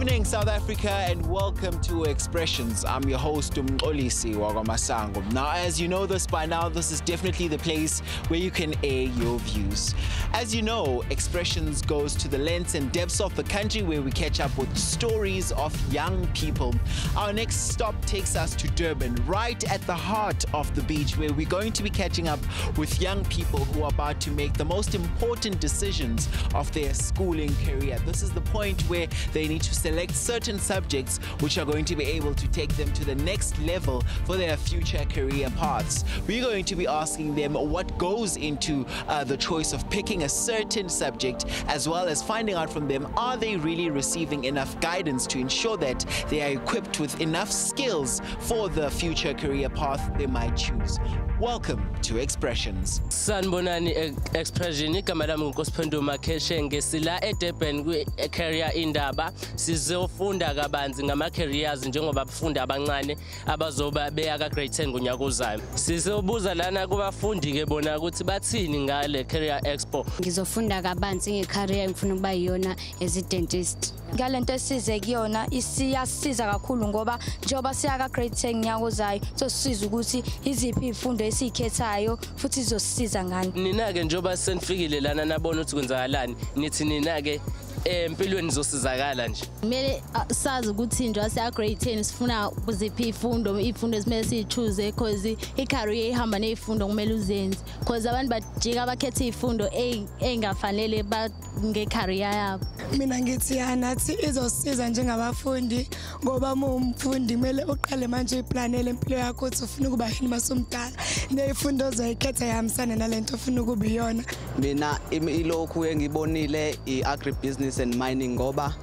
evening, South Africa, and welcome to Expressions. I'm your host, Umxolisi Wagamasango. Now, as you know this by now, this is definitely the place where you can air your views. As you know, Expressions goes to the lengths and depths of the country where we catch up with stories of young people. Our next stop takes us to Durban, right at the heart of the beach, where we're going to be catching up with young people who are about to make the most important decisions of their schooling career. This is the point where they need to select certain subjects which are going to be able to take them to the next level for their future career paths. We're going to be asking them what goes into the choice of picking a certain subject, as well as finding out from them, are they really receiving enough guidance to ensure that they are equipped with enough skills for the future career path they might choose. Welcome to Expressions. Sanbonani Expression igama lami nguNkosiphenduka Makheshe ngesila eDurban kwi-career indaba sizofunda kabanzi ngama-careers njengoba abafundi abancane abazoba beya ka-grade 10 ngonyaka ozayo. Sizobuza lana kubafundi ke bona ukuthi bathini ngale career expo. Ngizofunda kabanzi ngecareer engifuna ukuba yiyona as a dentist. Ngalento esize kuyona isiyasiza kakhulu ngoba njengoba siya ka-grade 10 ngonyaka ozayo sosiza ukuthi iziphi izifundo esikhethayo futhi izosisiza ngani. Nina ke njengoba senifikile lana nabona ukuthi kwenzakalani, nithi nina ke empilweni zosizakala nje. Kumele sazi ukuthi nje siya grade 10 sifuna uziphi izifundo ezimele siyichoose because i-career ihamba nezifundo kumele uzenze because abantu bajika bakhetha izifundo engafanele nge-career yabo. Mina ngithi nathi izosiza njengabafundi ngoba umfundi kumele uqale manje iplanele impilo yakho ukuthi ufuna ukuba yini masumdala nezifundo ozoyikhetha yahambisana nalento ufuna ukuba iyona. Mina ilokhu engibonile i-agribusiness and mining ngoba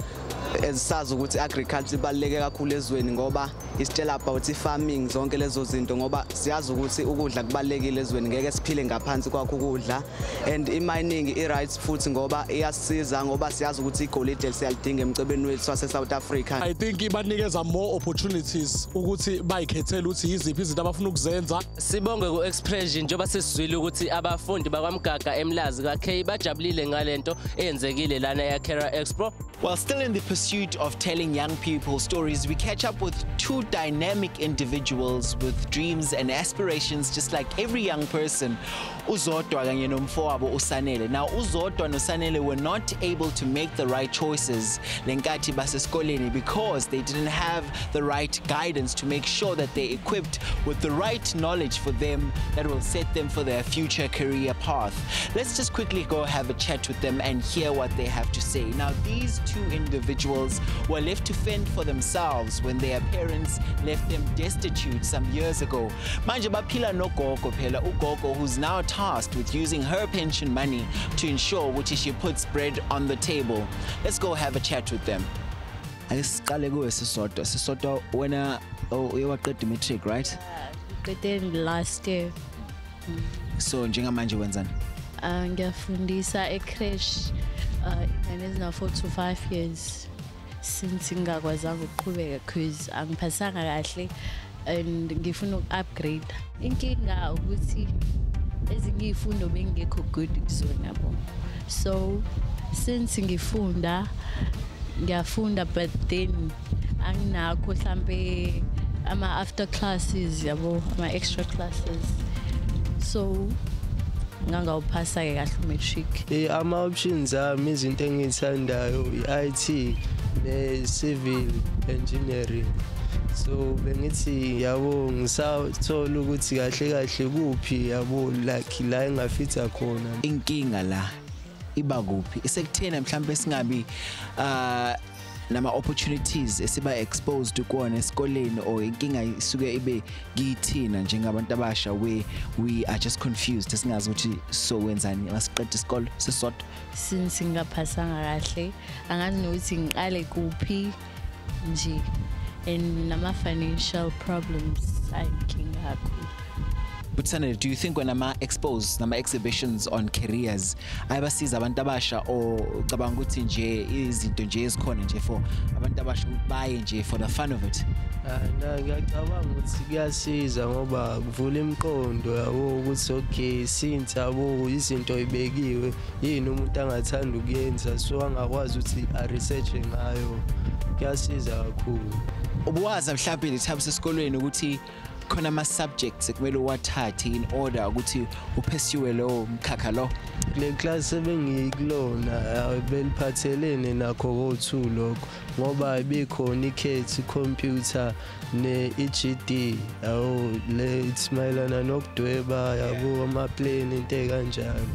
esazi ukuthi agriculture ibaluleke kakhulu ezweni ngoba isitshela about farming zonke lezo zinto ngoba siyazi ukuthi ukudla kubalekile ezweni ngeke siphile ngaphansi kwakho ukudla, and i-mining i-rights futhi ngoba iyasiza ngoba siyazi ukuthi igolide siyalidinga emcebeni wethu wase South Africa. I think ibanikeza more opportunities ukuthi bayikhethele ukuthi yiziphi izinto abafuna ukuzenza. Sibonge ku-Expression njengoba sesizwile ukuthi abafundi bakwaMgaga eMlazi ka-K bajabulile ngalento eyenzekile lana ya-Career Expo. While still in the pursuit of telling young people stories, we catch up with two dynamic individuals with dreams and aspirations just like every young person. Uzodwa kanye nomfowabo uSanele. Now Uzodwa noSanele were not able to make the right choices lenkathi basesikoleni because they didn't have the right guidance to make sure that they're equipped with the right knowledge for them that will set them for their future career path. Let's just quickly go have a chat with them and hear what they have to say. Now these two individuals were left to fend for themselves when their parents left them destitute some years ago. Manje baphila nogogo phela, ugogo who's now tasked with using her pension money to ensure which she puts bread on the table. Let's go have a chat with them. Asiqale kuwe Sisodwa wena uyaqeda matric, right? Qedeni last year. So njengamanje wenzani? Ngiyafundisa ecrash ingane ezina 4 to 5 years since ngingakwazanga ukuqhubeka because angiphasanga kahle and ngifuna uku-upgrade. Inkinga ukuthi ezinye izifundo bengekho good kuzona yabo. So since ngiyafunda but then anginakho mhlambe ama after classes yabo, ama extra classes. So ngangawuphasa ke kahle matric. Ama options ami izinto engithandayo i-IT ne-civil engineering. So bengithi yabo ngisathola ukuthi kahle kuphi yabo like la engafitha khona. Inkinga la iba kuphi? Isekuthena mhlambe singabi nama opportunities esiba exposed kuona esikoleni, or inkinga isuke ibe kithina njengabantu abasha we are just confused singazi ukuthi so wenzani masiqeda isikole sisodwa. Since ngingaphasanga kahle angazi nokuthi ngiqale kuphi nje, and nama financial problems ayinkinga kakhulu. But Sanele, do you think when expos nama exhibitions on careers ayabasiza abantu abasha, or cabanga ukuthi nje izinto nje ezikhona nje for abantu abasha baye nje for the fun of it? Ngiyacabanga ukuthi kuyasiza ngoba kuvula imiqondo yabo ukuthi okay since yabo izinto ibekiwe yini umuntu angathanda ukuyenza so angakwazi ukuthi a research ngayo kuyasiza kakhulu. Ubuwazi mhlawumbe lithabu sesikolweni ukuthi khona ama-subjects ekumele uwathathe in order ukuthi upursue lowo mkhakha lo. Le class ebengiyikulona beliphathelene nakho ko2 lokho ngoba ibikhona ikhethi computer ne-EGD yawo le itsmayelana nokudweba yabo ama-plane into ekanjalo.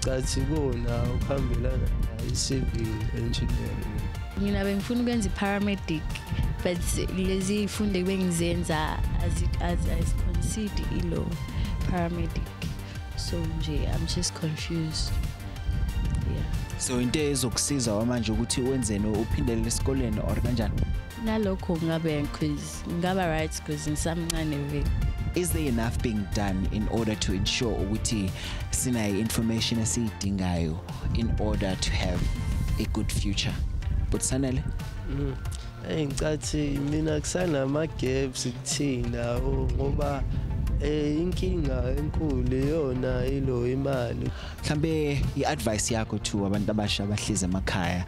Cathi kona ukuhambelana i-civil engineering. Mina bengifuna ukwenza i-paramedic but lezi ifunde bengizenza as consider ilo paramedic. So nje I'm just confused. Yeah. So into ezokusiza manje ukuthi wenzeni uphindele esikoleni or kanjani? Nalokho ngabe because ngaba right because ngisamncane vele. Is there enough being done in order to ensure ukuthi sina information esiyidingayo in order to have a good future? But sanele? Ngicathi mina kusanama gaps kuthina ngoba inkinga enkulu iyona ilo imali. Mhlambe iadvice yakho to abantu abasha abahleze emakhaya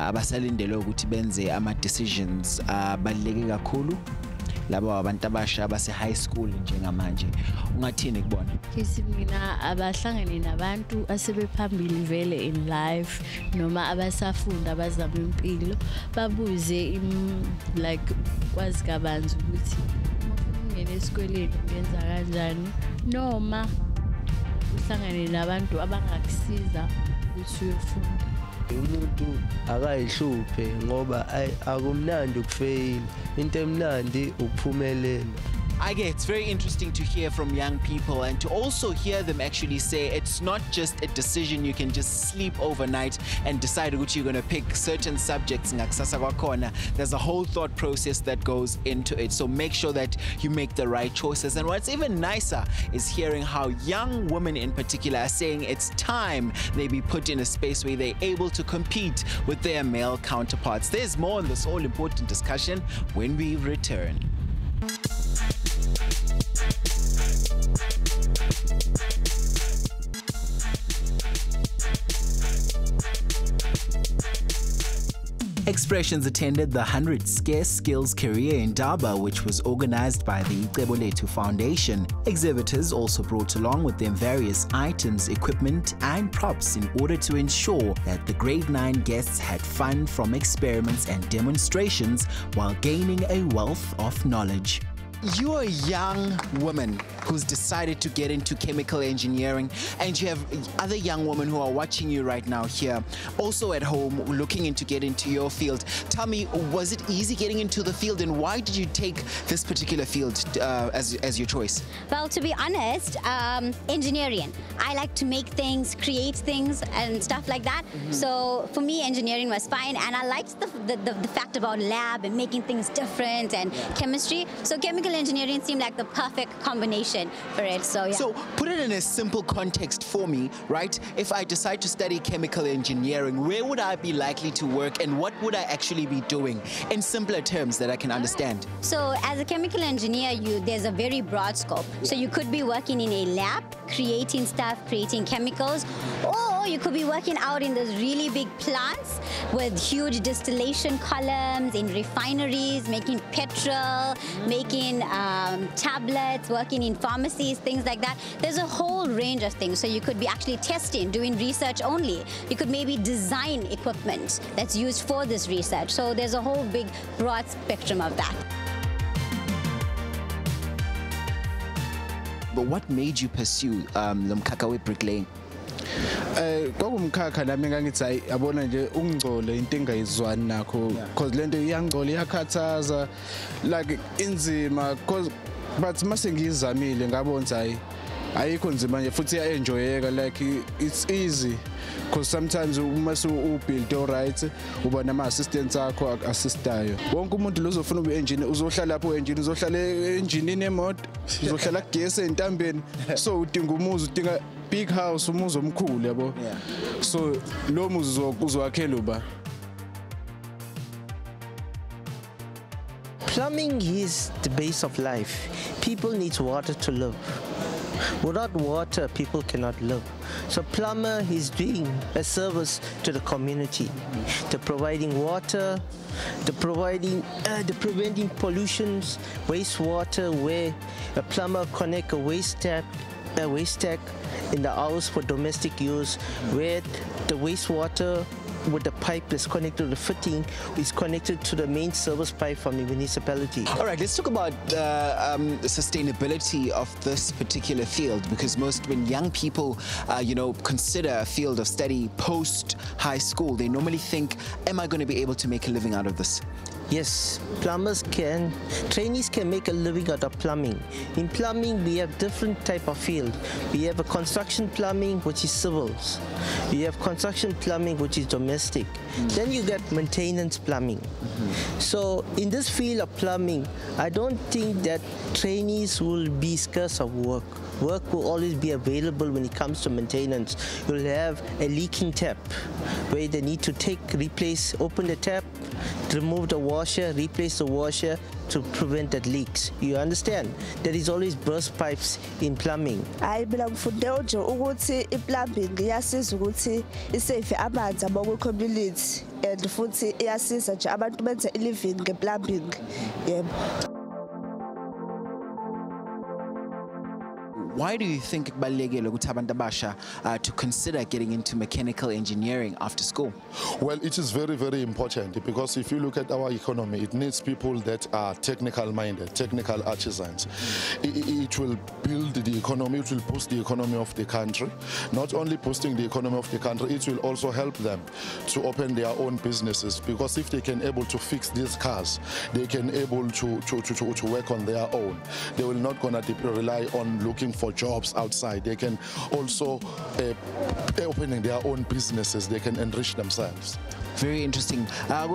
abasalindele ukuthi benze ama decisions abaleke kakhulu labo abantu abasha abase high school njengamanje ungathini kubona? Kisi mina abahlangene nabantu asebephambili vele in life noma abasafunda abazama impilo babuze like kwazi kabanzi ukuthi ungene esikoleni uyenza kanjani noma uhlangane nabantu abangakusiza ukuthi uyofunda. Umuntu akayihluphe ngoba akumnandi ukufail, into emnandi ukuphumelela. I get it's very interesting to hear from young people and to also hear them actually say it's not just a decision you can just sleep overnight and decide which you're going to pick certain subjects. There's a whole thought process that goes into it. So make sure that you make the right choices. And what's even nicer is hearing how young women in particular are saying it's time they be put in a space where they're able to compete with their male counterparts. There's more on this all important discussion when we return. Expressions attended the 100 Scarce Skills Career in Daba, which was organized by the Icebo Foundation. Exhibitors also brought along with them various items, equipment and props in order to ensure that the grade 9 guests had fun from experiments and demonstrations while gaining a wealth of knowledge. You're a young woman who's decided to get into chemical engineering, and you have other young women who are watching you right now here, also at home, looking into get into your field. Tell me, was it easy getting into the field, and why did you take this particular field as your choice? Well, to be honest, engineering. I like to make things, create things, and stuff like that. So for me, engineering was fine, and I liked the fact about lab and making things different and chemistry. So chemical engineering seemed like the perfect combination for it. So yeah. So put it in a simple context for me, right? If I decide to study chemical engineering, where would I be likely to work, and what would I actually be doing in simpler terms that I can understand? So as a chemical engineer, there's a very broad scope. So you could be working in a lab, creating stuff, creating chemicals, or you could be working out in those really big plants with huge distillation columns, in refineries, making petrol, making tablets, working in pharmacies, things like that. There's a whole range of things. So you could be actually testing, doing research only. You could maybe design equipment that's used for this research. So there's a whole big broad spectrum of that. But what made you pursue the mkhakha bricklaying? Kwakumkhakha nami ngangithi yabona nje ungcole into engayizwani nakho because lento iyangcole iyakhathaza like inzima but mase ngizamile ngabona hayi ayikho nzima nje futhi iyaenjoyeka like it's easy because sometimes uma u build all right uba nama assistants akho assistayo wonke umuntu lozofuna ube engineer uzohlala lapho engineer uzohlala engineer emoto uzohlala kugesi entambeni so udinga umuzi udinga big house umuzi omkhulu yabo so lo muzi uzowakhela uba. Plumbing is the base of life. People need water to live. Without water, people cannot live. So plumber is doing a service to the community. They're providing water, they're preventing pollutions, wastewater, where a plumber connect a waste stack in the house for domestic use, where the wastewater with the pipe that's connected to the fitting is connected to the main service pipe from the municipality. All right, let's talk about the sustainability of this particular field, because when young people, consider a field of study post high school, they normally think, am I going to be able to make a living out of this? Yes, trainees can make a living out of plumbing. In plumbing, we have different type of field. We have a construction plumbing, which is civils. We have construction plumbing, which is domestic. Then you get maintenance plumbing. So in this field of plumbing, I don't think that trainees will be scarce of work. Work will always be available when it comes to maintenance. You'll have a leaking tap where they need to open the tap, remove the washer, replace the washer to prevent that leaks. You understand? There is always burst pipes in plumbing. I belong for Dojo ukuthi i-plumbing iyasiza ukuthi isave amanzi abakwi community and futhi iyasiza nje abantu benze i-living nge-plumbing. Why do you think kubalulekile ukuthi abantu abasha to consider getting into mechanical engineering after school? Well, it is very, very important, because if you look at our economy, it needs people that are technical minded, technical artisans. It will build the economy, it will boost the economy of the country. Not only boosting the economy of the country, it will also help them to open their own businesses, because if they can able to fix these cars, they can able to work on their own. They will not gonna rely on looking for jobs outside. They can also opening their own businesses. They can enrich themselves. Very interesting. That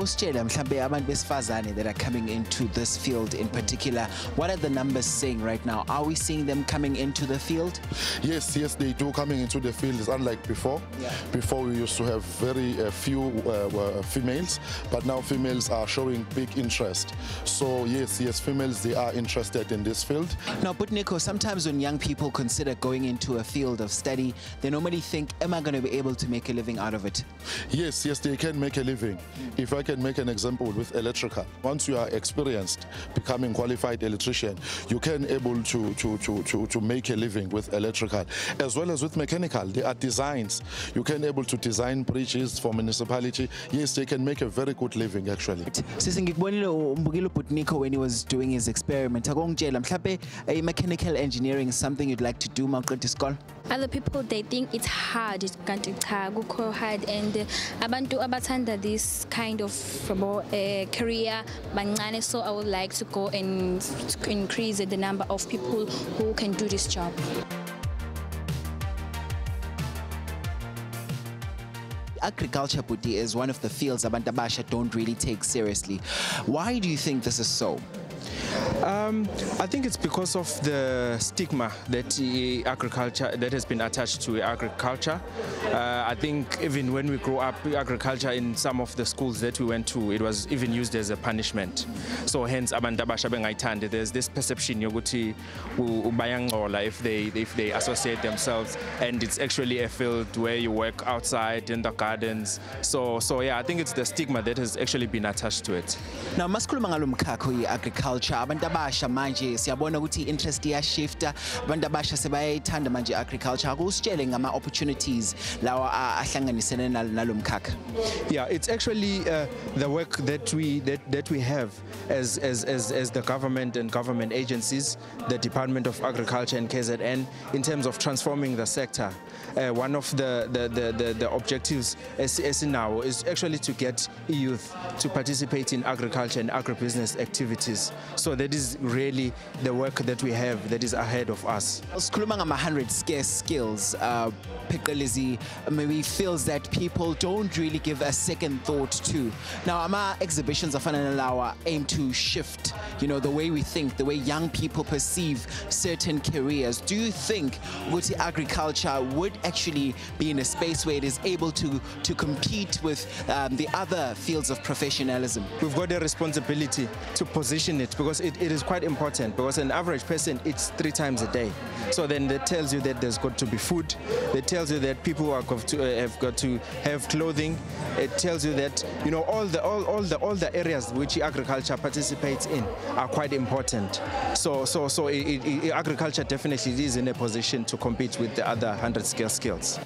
are coming into this field in particular, what are the numbers saying right now? Are we seeing them coming into the field? Yes, they do coming into the field. It's unlike before. Yeah. Before we used to have very few females, but now females are showing big interest. So yes, females, they are interested in this field. Now, but Nico, sometimes when young people consider going into a field of study, they normally think, am I going to be able to make a living out of it? Yes, they can make a living. If I can make an example with electrical, once you are experienced, becoming qualified electrician, you can able to make a living with electrical, as well as with mechanical. There are designs. You can able to design bridges for municipality. Yes, they can make a very good living actually. Nico, when he was doing his experiment, mechanical engineering is something you'd like to do, Other people, they think it's hard, it's hard, and abantu abathanda this kind of career bancane, so I would like to go and increase the number of people who can do this job. Agriculture, Puti, is one of the fields abantu abasha don't really take seriously. Why do you think this is so? I think it's because of the stigma that has been attached to agriculture. I think even when we grew up, agriculture in some of the schools that we went to, it was even used as a punishment. So hence, there's this perception if they associate themselves, and it's actually a field where you work outside in the gardens. So yeah, I think it's the stigma that has actually been attached to it. Now, agriculture, abantu abasha manje siyabona ukuthi interest iyashifta, abantu abasha sebayayithanda manje agriculture. Akusitshele ngama opportunities lawa ahlanganisene nalomkhakha. Yeah, it's actually the work that we have as the government and government agencies, the Department of Agriculture and KZN, in terms of transforming the sector. One of the objectives as now is actually to get youth to participate in agriculture and agribusiness activities. So that is really the work that we have that is ahead of us. Sikhuluma ngama 100 scarce skills. Maybe feels that people don't really give a second thought to. Now, our exhibitions are aim to shift, the way we think, the way young people perceive certain careers. Do you think agriculture would actually be in a space where it is able to compete with the other fields of professionalism? We've got a responsibility to position it, because it it is quite important because an average person eats 3 times a day. So then that tells you that there's got to be food. It tells you that people are have got to have clothing. It tells you that, you know, all the areas which agriculture participates in are quite important. So agriculture definitely is in a position to compete with the other 100 skills.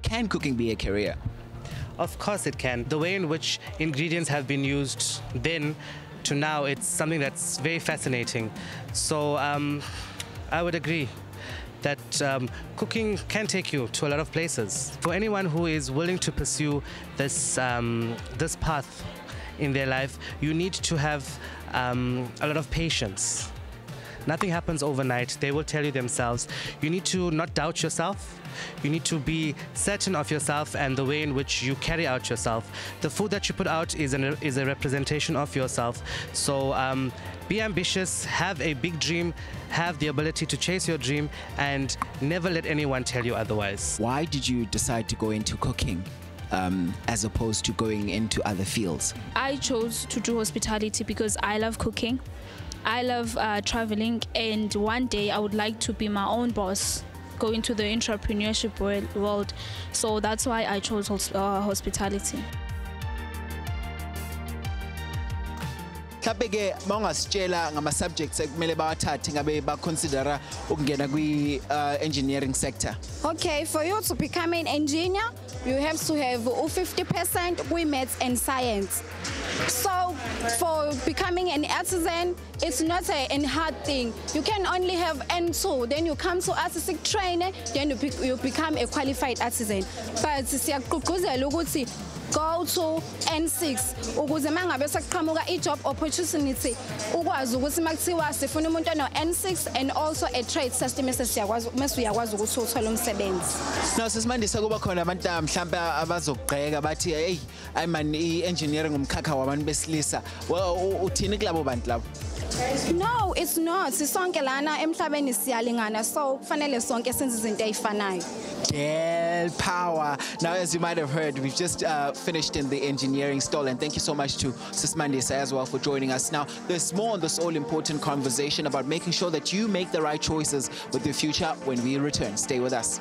Can cooking be a career? Of course it can. The way in which ingredients have been used then to now, it's something that's very fascinating. So I would agree that cooking can take you to a lot of places. For anyone who is willing to pursue this path in their life, you need to have a lot of patience. Nothing happens overnight. They will tell you themselves. You need to not doubt yourself. You need to be certain of yourself and the way in which you carry out yourself. The food that you put out is a representation of yourself. So be ambitious, have a big dream, have the ability to chase your dream, and never let anyone tell you otherwise. Why did you decide to go into cooking as opposed to going into other fields? I chose to do hospitality because I love cooking. I love traveling, and one day I would like to be my own boss, go into the entrepreneurship world. So that's why I chose hospitality. Mhlawumbe ke mawungasitshela ngama subjects ekumele bawathathe ngabe baconsidera ukungena kwi engineering sector. Okay, for you to become an engineer, you have to have 50% with maths and science. So for becoming an artisan, it's not a hard thing. You can only have N2, then you come to artistic training, then you become a qualified artisan. But siyaqhubuzela ukuthi go to N6 ukuze mangabe sekuqhamuka i-job opportunity ukwazi ukuthi makuthiwa sifuna umuntu ono N6 and also a trade system mesiyakwazi mesuyakwazi ukuthi uthole umsebenzi. Now sesimandisa kuba khona abantu mhlawumbe abazogqeka bathi hey I man i-engineering umkhakha wabantu besilisa. Uthini kulabo bantu labo? No, it's not. Sisonke lana emhlabeni siyalingana, so kufanele sonke senze izinto ezifanayo. Girl power. Now, as you might have heard, we've just finished in the engineering stall, and thank you so much to Sis Mandisa as well for joining us. Now, there's more on this all-important conversation about making sure that you make the right choices with your future when we return. Stay with us.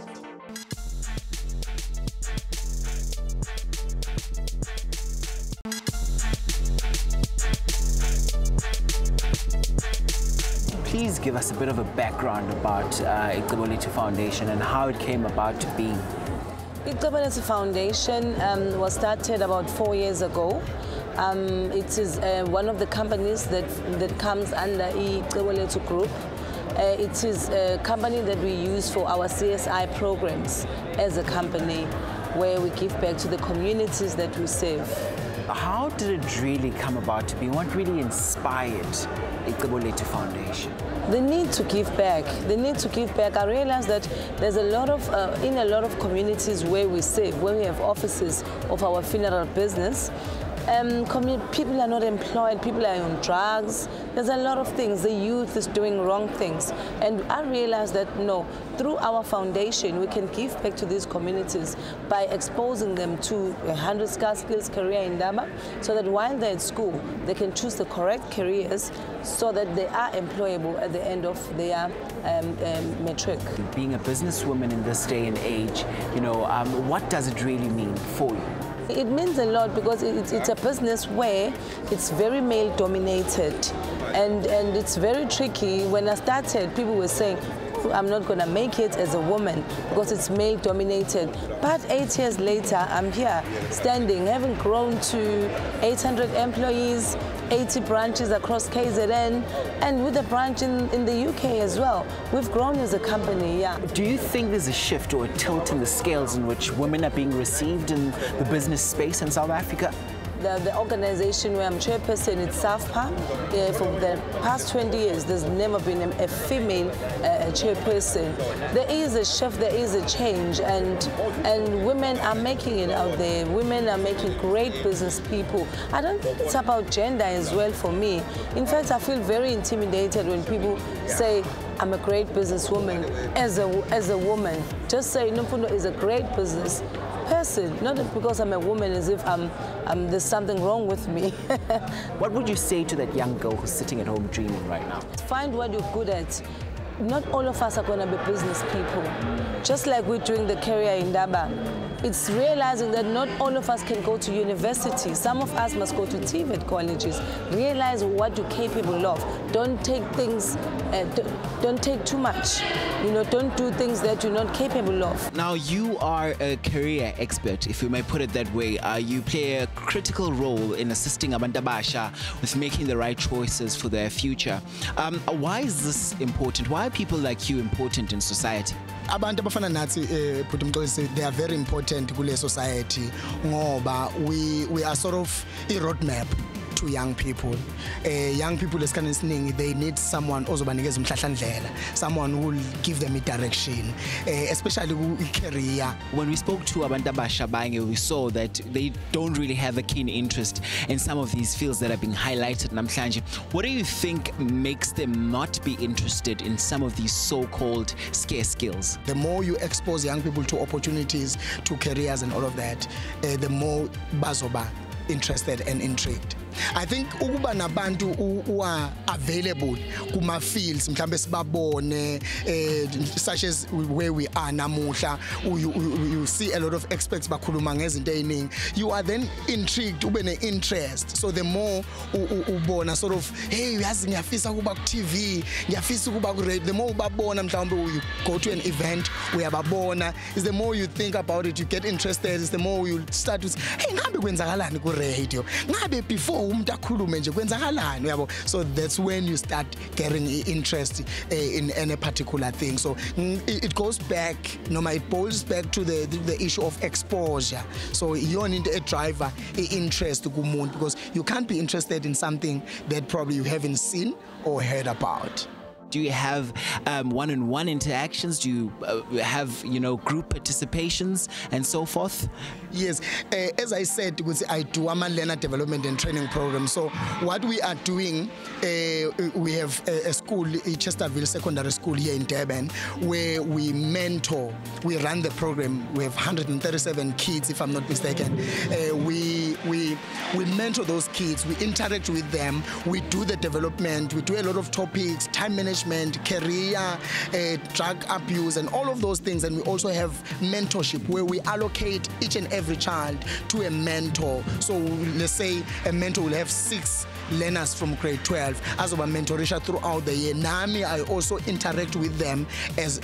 Please give us a bit of a background about Expo Foundation and how it came about to be. Expo Foundation was started about 4 years ago. It is one of the companies that comes under Expo Group. It is a company that we use for our CSI programs as a company where we give back to the communities that we serve. How did it really come about to be? What really inspired Expo Foundation? The need to give back. The need to give back. I realized that there's a lot of, in a lot of communities where we serve, where we have offices of our funeral business, people are not employed, people are on drugs. There's a lot of things. The youth is doing wrong things. And I realized that, no, through our foundation, we can give back to these communities by exposing them to 100 skills career in Daba, so that while they're at school, they can choose the correct careers so that they are employable at the end of their matric. Being a businesswoman in this day and age, you know, what does it really mean for you? It means a lot because it's a business where it's very male-dominated, and it's very tricky. When I started, people were saying, I'm not going to make it as a woman because it's male-dominated. But 8 years later, I'm here, standing, having grown to 800 employees, 80 branches across KZN, and with a branch in the UK as well. We've grown as a company, yeah. Do you think there's a shift or a tilt in the scales in which women are being received in the business space in South Africa? The organization where I'm chairperson is SAFPA. For the past 20 years, there's never been a female chairperson. There is a shift, there is a change, and women are making it out there. Women are making great business people. I don't think it's about gender as well for me. In fact, I feel very intimidated when people say, I'm a great businesswoman as a woman. Just say Nomfundo is a great business person, not because I'm a woman as if there's something wrong with me. What would you say to that young girl who's sitting at home dreaming right now? Find what you're good at. Not all of us are going to be business people. Just like we're doing the career in Daba, it's realizing that not all of us can go to university. Some of us must go to TVET colleges. Realize what you're capable of. Don't take things, don't take too much. You know, don't do things that you're not capable of. Now, you are a career expert, if you may put it that way. You play a critical role in assisting abantu abasha with making the right choices for their future. Why is this important? Why are people like you important in society? Abantu abafana nathi they are very important kule society ngoba we are sort of a roadmap to young people. Young people esiningi, they need someone ozobanikeza umhlahlandlela, someone who will give them a direction, especially career. When we spoke to abantu abasha bange, we saw that they don't really have a keen interest in some of these fields that are being highlighted namhlanje. What do you think makes them not be interested in some of these so-called scarce skills? The more you expose young people to opportunities, to careers and all of that, the more bazoba interested and intrigued. I think ukuba nabantu who are available kuma fields mhlambe sibabone such as where we are namuhla, you see a lot of experts bakhuluma ngezinto eziningi, you are then intrigued, ube ne interest. So the more ubona sort of, hey, yazi ngiyafisa ukuba ku TV, ngiyafisa ukuba ku radio, the more ubabona mhlawumbe you go to an event uyababona, is the more you think about it, you get interested, is the more you start to say, hey, ngabe kwenzakalani ku radio, ngabe before so that's when you start getting interest in any particular thing. So it goes back, it boils back to the issue of exposure. So you need a driver, interest because you can't be interested in something that probably you haven't seen or heard about. Do you have one-on-one interactions? Do you have, group participations and so forth? Yes, as I said, I do a learner development and training program. So what we are doing, we have a school, Chesterville Secondary School here in Durban, where we mentor. We run the program. We have 137 kids, if I'm not mistaken. We mentor those kids. We interact with them. We do the development. We do a lot of topics, time management, career, drug abuse, and all of those things. And we also have mentorship where we allocate each and every child to a mentor. So let's say a mentor will have 6 learners from grade 12 as of a mentorisha throughout the year. Nami, I also interact with them as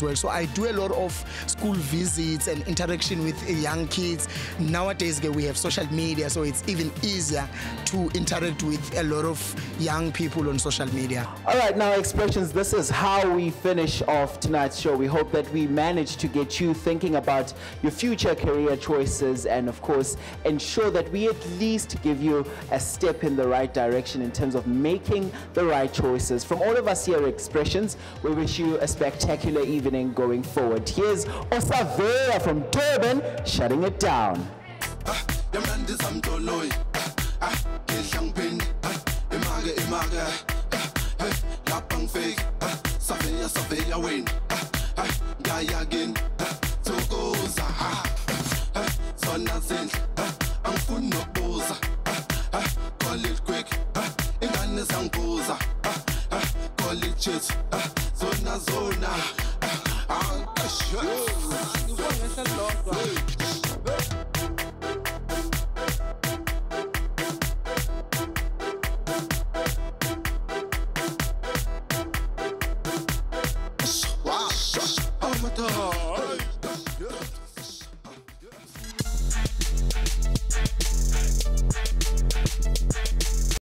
well. So I do a lot of school visits and interaction with young kids. Nowadays we have social media, so it's even easier to interact with a lot of young people on social media. All right, now Expressions, this is how we finish off tonight's show. We hope that we managed to get you thinking about your future career choices and of course ensure that we at least give you a step in the right direction in terms of making the right choices. From all of us here at Expressions, we wish you a spectacular evening going forward. Here's Osavera from Durban shutting it down. Call it quick, ingane zangibuza, call it chit, zona zona. Oh my God.